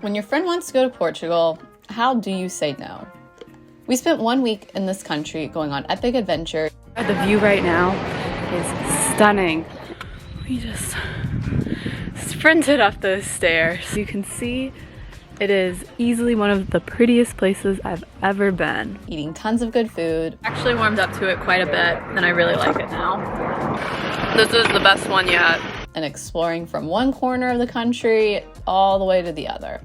When your friend wants to go to Portugal, how do you say no? We spent 1 week in this country going on epic adventure. The view right now is stunning. We just sprinted up those stairs. You can see it is easily one of the prettiest places I've ever been. Eating tons of good food. Actually warmed up to it quite a bit and I really like it now. This is the best one yet. And exploring from one corner of the country all the way to the other.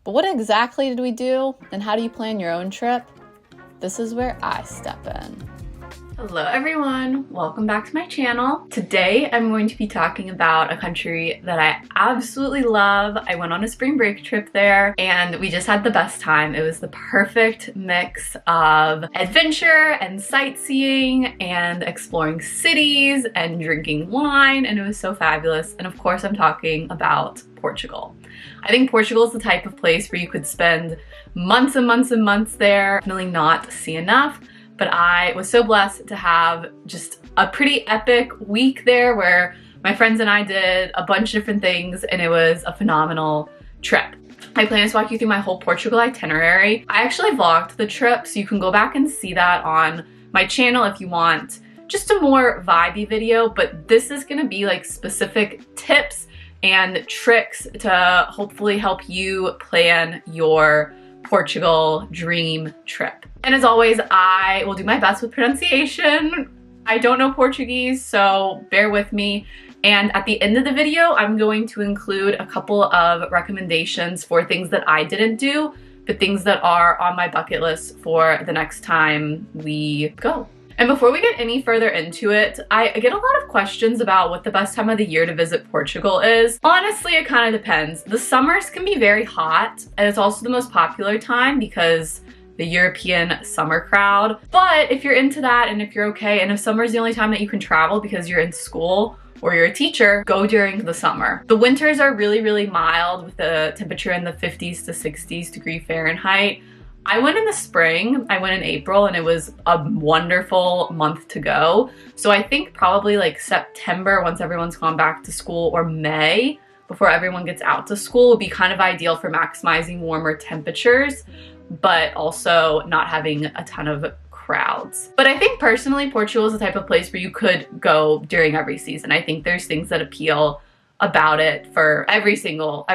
But what exactly did we do, and how do you plan your own trip? This is where I step in. Hello everyone, welcome back to my channel. Today I'm going to be talking about a country that I absolutely love. I went on a spring break trip there and we just had the best time. It was the perfect mix of adventure and sightseeing and exploring cities and drinking wine, and it was so fabulous. And of course I'm talking about Portugal. I think Portugal is the type of place where you could spend months and months and months there, definitely not see enough. But I was so blessed to have just a pretty epic week there where my friends and I did a bunch of different things and it was a phenomenal trip. I plan to walk you through my whole Portugal itinerary. I actually vlogged the trip, so you can go back and see that on my channel if you want just a more vibey video, but this is gonna be like specific tips and tricks to hopefully help you plan your Portugal dream trip. And as always, I will do my best with pronunciation. I don't know Portuguese, so bear with me. And at the end of the video, I'm going to include a couple of recommendations for things that I didn't do, but things that are on my bucket list for the next time we go. And before we get any further into it, I get a lot of questions about what the best time of the year to visit Portugal is. Honestly, it kind of depends. The summers can be very hot, and it's also the most popular time because the European summer crowd. But if you're into that and if you're okay, and if summer is the only time that you can travel because you're in school or you're a teacher, go during the summer. The winters are really, really mild with the temperature in the 50s to 60s degree Fahrenheit. I went in the spring, I went in April, and it was a wonderful month to go. So I think probably like September, once everyone's gone back to school, or May, before everyone gets out to school, would be kind of ideal for maximizing warmer temperatures, but also not having a ton of crowds. But I think personally, Portugal is the type of place where you could go during every season. I think there's things that appeal about it for every single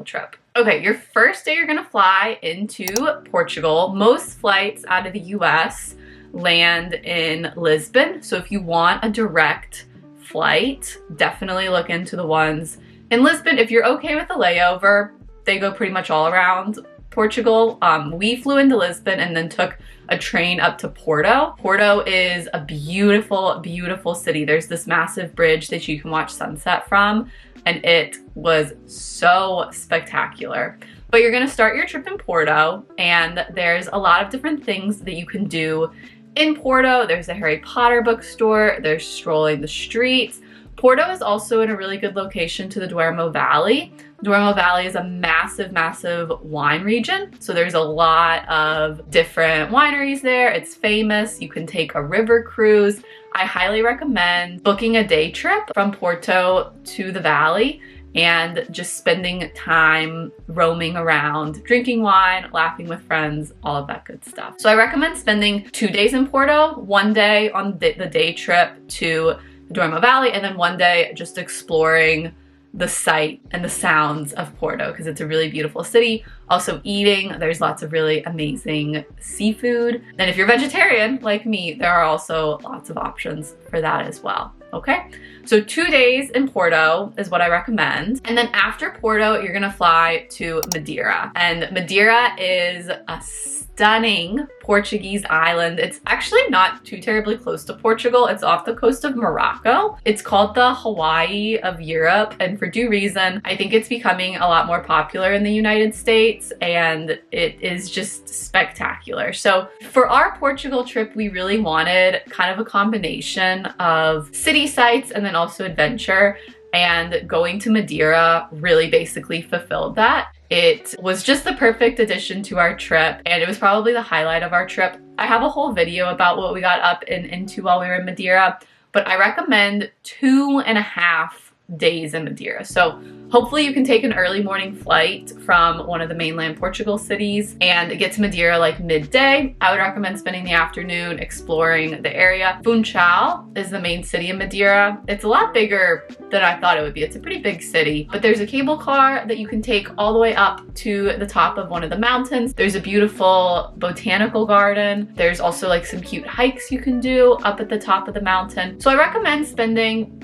trip. Okay, your first day you're gonna fly into Portugal. Most flights out of the US land in Lisbon. So if you want a direct flight, definitely look into the ones in Lisbon. If you're okay with the layover, they go pretty much all around Portugal. We flew into Lisbon and then took a train up to Porto. Porto is a beautiful, beautiful city. There's this massive bridge that you can watch sunset from, and it was so spectacular. But you're gonna start your trip in Porto, and there's a lot of different things that you can do in Porto. There's a Harry Potter bookstore, there's strolling the streets. Porto is also in a really good location to the Douro Valley. Douro Valley is a massive, massive wine region. So there's a lot of different wineries there. It's famous. You can take a river cruise. I highly recommend booking a day trip from Porto to the valley and just spending time roaming around, drinking wine, laughing with friends, all of that good stuff. So I recommend spending 2 days in Porto, 1 day on the day trip to the Douro Valley, and then 1 day just exploring the sight and the sounds of Porto because it's a really beautiful city. Also eating, there's lots of really amazing seafood. And if you're vegetarian like me, there are also lots of options for that as well. Okay, so 2 days in Porto is what I recommend. And then after Porto, you're gonna fly to Madeira. And Madeira is a stunning Portuguese island. It's actually not too terribly close to Portugal. It's off the coast of Morocco. It's called the Hawaii of Europe, and for due reason. I think it's becoming a lot more popular in the United States, and it is just spectacular. So for our Portugal trip, we really wanted kind of a combination of city sites and then also adventure, and going to Madeira really basically fulfilled that. It was just the perfect addition to our trip, and it was probably the highlight of our trip. I have a whole video about what we got up and into while we were in Madeira, but I recommend 2.5 days in Madeira. So hopefully you can take an early morning flight from one of the mainland Portugal cities and get to Madeira like midday. I would recommend spending the afternoon exploring the area. Funchal is the main city in Madeira. It's a lot bigger than I thought it would be. It's a pretty big city, but there's a cable car that you can take all the way up to the top of one of the mountains. There's a beautiful botanical garden. There's also like some cute hikes you can do up at the top of the mountain. So I recommend spending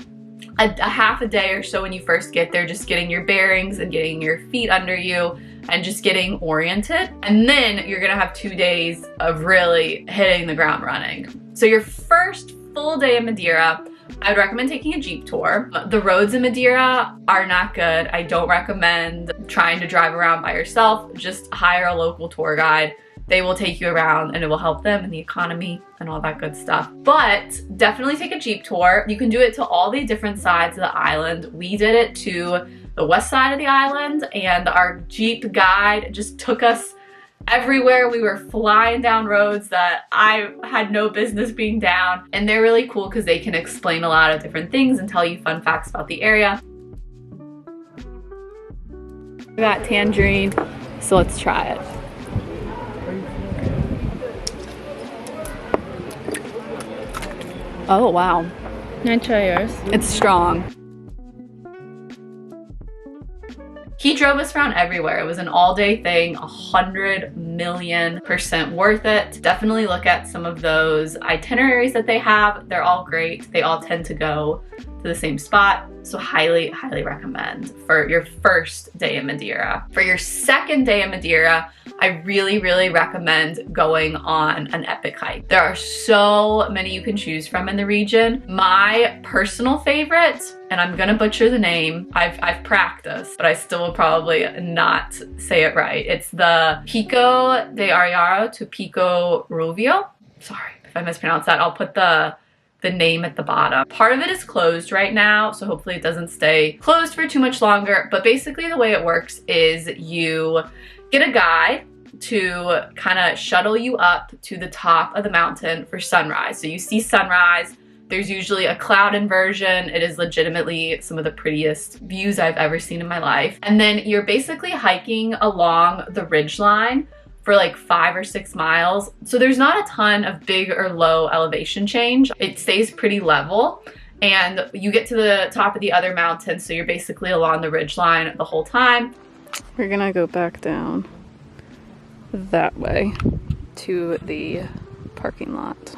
a half a day or so when you first get there, just getting your bearings and getting your feet under you and just getting oriented. And then you're gonna have 2 days of really hitting the ground running. So your first full day in Madeira, I would recommend taking a Jeep tour. The roads in Madeira are not good. I don't recommend trying to drive around by yourself. Just hire a local tour guide. They will take you around and it will help them in the economy and all that good stuff. But definitely take a Jeep tour. You can do it to all the different sides of the island. We did it to the west side of the island and our Jeep guide just took us everywhere. We were flying down roads that I had no business being down. And they're really cool because they can explain a lot of different things and tell you fun facts about the area. We got tangerine, so let's try it. Oh, wow. Can I try yours? It's strong. He drove us around everywhere. It was an all-day thing, 100,000,000% worth it. Definitely look at some of those itineraries that they have. They're all great. They all tend to go to the same spot. So highly, highly recommend for your first day in Madeira. For your second day in Madeira, I really, really recommend going on an epic hike. There are so many you can choose from in the region. My personal favorite, and I'm gonna butcher the name, I've practiced, but I still will probably not say it right. It's the Pico de Ariaro to Pico Ruvio. Sorry if I mispronounced that. I'll put the name at the bottom. Part of it is closed right now, so hopefully it doesn't stay closed for too much longer. But basically the way it works is you get a guide to kind of shuttle you up to the top of the mountain for sunrise. So you see sunrise. There's usually a cloud inversion. It is legitimately some of the prettiest views I've ever seen in my life. And then you're basically hiking along the ridgeline for like 5 or 6 miles. So there's not a ton of big or low elevation change. It stays pretty level and you get to the top of the other mountain. So you're basically along the ridgeline the whole time. We're gonna go back down that way to the parking lot.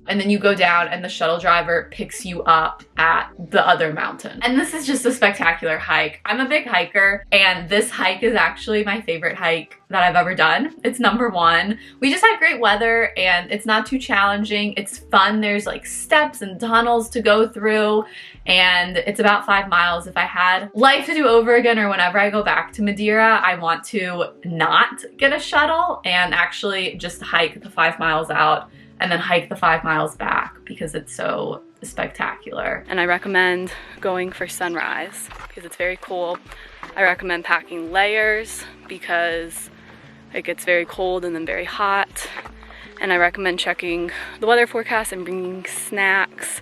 And then you go down and the shuttle driver picks you up at the other mountain. And this is just a spectacular hike. I'm a big hiker and this hike is actually my favorite hike that I've ever done. It's #1. We just had great weather and it's not too challenging. It's fun. There's like steps and tunnels to go through and it's about 5 miles. If I had life to do over again or whenever I go back to Madeira, I want to not get a shuttle and actually just hike the 5 miles out and then hike the 5 miles back because it's so spectacular. And I recommend going for sunrise because it's very cool. I recommend packing layers because it gets very cold and then very hot. And I recommend checking the weather forecast and bringing snacks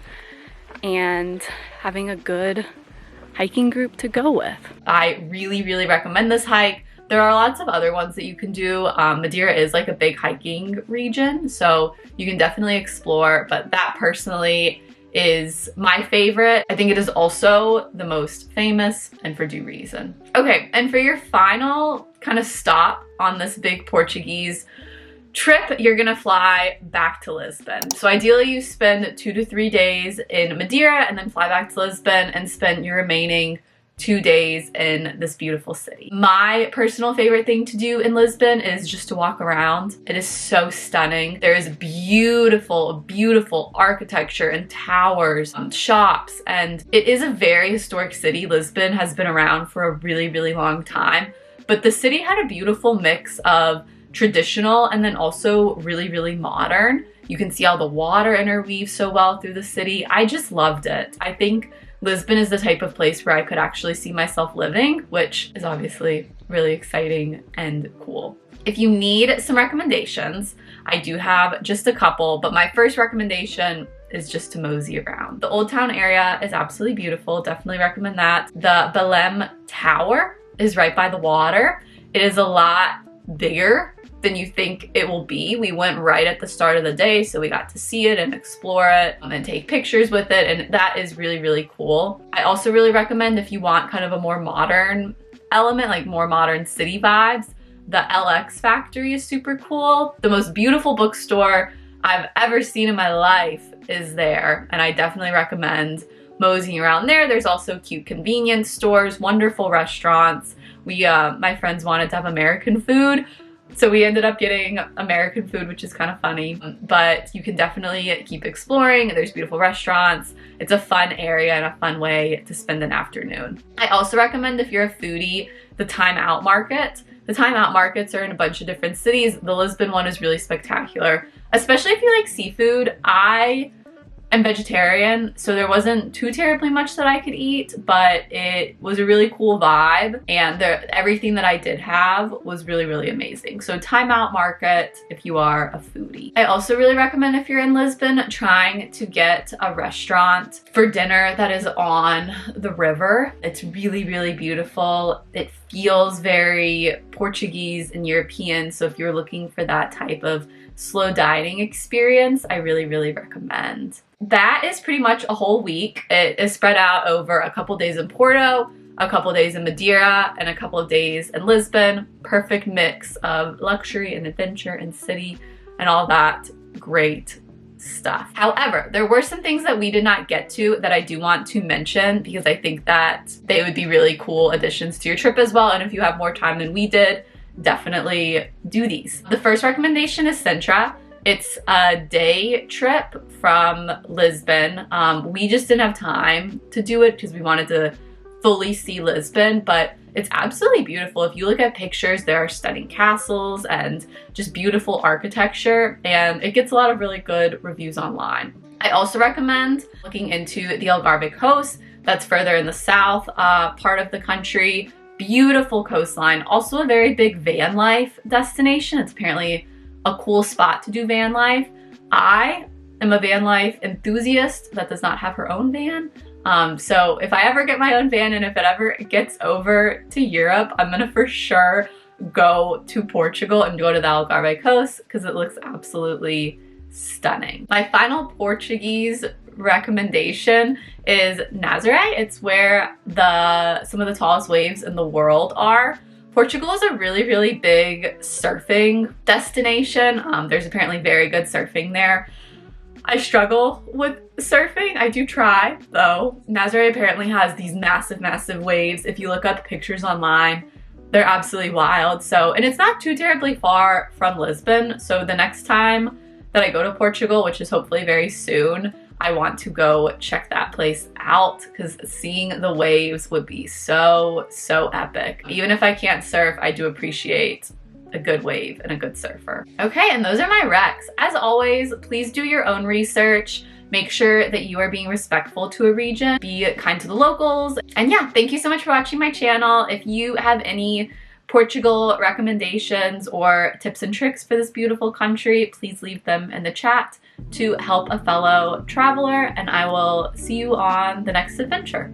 and having a good hiking group to go with. I really, really recommend this hike. There are lots of other ones that you can do. Madeira is like a big hiking region, so you can definitely explore, but that personally is my favorite. I think it is also the most famous and for due reason. Okay, and for your final kind of stop on this big Portuguese trip, you're gonna fly back to Lisbon. So ideally you spend 2 to 3 days in Madeira and then fly back to Lisbon and spend your remaining 2 days in this beautiful city. My personal favorite thing to do in Lisbon is just to walk around. It is so stunning. There is beautiful, beautiful architecture and towers, shops, and it is a very historic city. Lisbon has been around for a really, really long time, but the city had a beautiful mix of traditional and then also really, really modern. You can see how the water interweaves so well through the city. I just loved it. I think Lisbon is the type of place where I could actually see myself living, which is obviously really exciting and cool. If you need some recommendations, I do have just a couple, but my first recommendation is just to mosey around. The Old Town area is absolutely beautiful. Definitely recommend that. The Belém Tower is right by the water. It is a lot bigger than you think it will be. We went right at the start of the day, so we got to see it and explore it and take pictures with it, and that is really, really cool. I also really recommend, if you want kind of a more modern element, like more modern city vibes, the LX Factory is super cool. The most beautiful bookstore I've ever seen in my life is there, and I definitely recommend moseying around there. There's also cute convenience stores, wonderful restaurants. My friends wanted to have American food, so we ended up getting American food, which is kind of funny, but you can definitely keep exploring. There's beautiful restaurants. It's a fun area and a fun way to spend an afternoon. I also recommend, if you're a foodie, the Time Out Market. The Time Out Markets are in a bunch of different cities. The Lisbon one is really spectacular, especially if you like seafood. I am vegetarian, so there wasn't too terribly much that I could eat, but it was a really cool vibe, and everything that I did have was really, really amazing. So Time Out Market if you are a foodie. I also really recommend, if you're in Lisbon, trying to get a restaurant for dinner that is on the river. It's really, really beautiful. It feels very Portuguese and European, so if you're looking for that type of slow dining experience, I really, really recommend. That is pretty much a whole week. It is spread out over a couple days in Porto, a couple days in Madeira, and a couple of days in Lisbon. Perfect mix of luxury and adventure and city and all that great stuff. However, there were some things that we did not get to that I do want to mention, because I think that they would be really cool additions to your trip as well. And if you have more time than we did, definitely do these. The first recommendation is Sintra. It's a day trip from Lisbon. We just didn't have time to do it because we wanted to fully see Lisbon, but it's absolutely beautiful. If you look at pictures, there are stunning castles and just beautiful architecture, and it gets a lot of really good reviews online. I also recommend looking into the Algarve coast. That's further in the south part of the country. Beautiful coastline. Also a very big van life destination. It's apparently a cool spot to do van life. I am a van life enthusiast that does not have her own van. So if I ever get my own van, and if it ever gets over to Europe, I'm gonna for sure go to Portugal and go to the Algarve coast, because it looks absolutely stunning. My final Portuguese recommendation is Nazaré. It's where some of the tallest waves in the world are. Portugal is a really, really big surfing destination. There's apparently very good surfing there. I struggle with surfing. I do try, though. Nazaré apparently has these massive, massive waves. If you look up pictures online, they're absolutely wild. And it's not too terribly far from Lisbon. So the next time that I go to Portugal, which is hopefully very soon, I want to go check that place out, because seeing the waves would be so, so epic. Even if I can't surf, I do appreciate a good wave and a good surfer. Okay, and those are my recs. As always, please do your own research. Make sure that you are being respectful to a region. Be kind to the locals. And yeah, thank you so much for watching my channel. If you have any Portugal recommendations or tips and tricks for this beautiful country, please leave them in the chat to help a fellow traveler, and I will see you on the next adventure.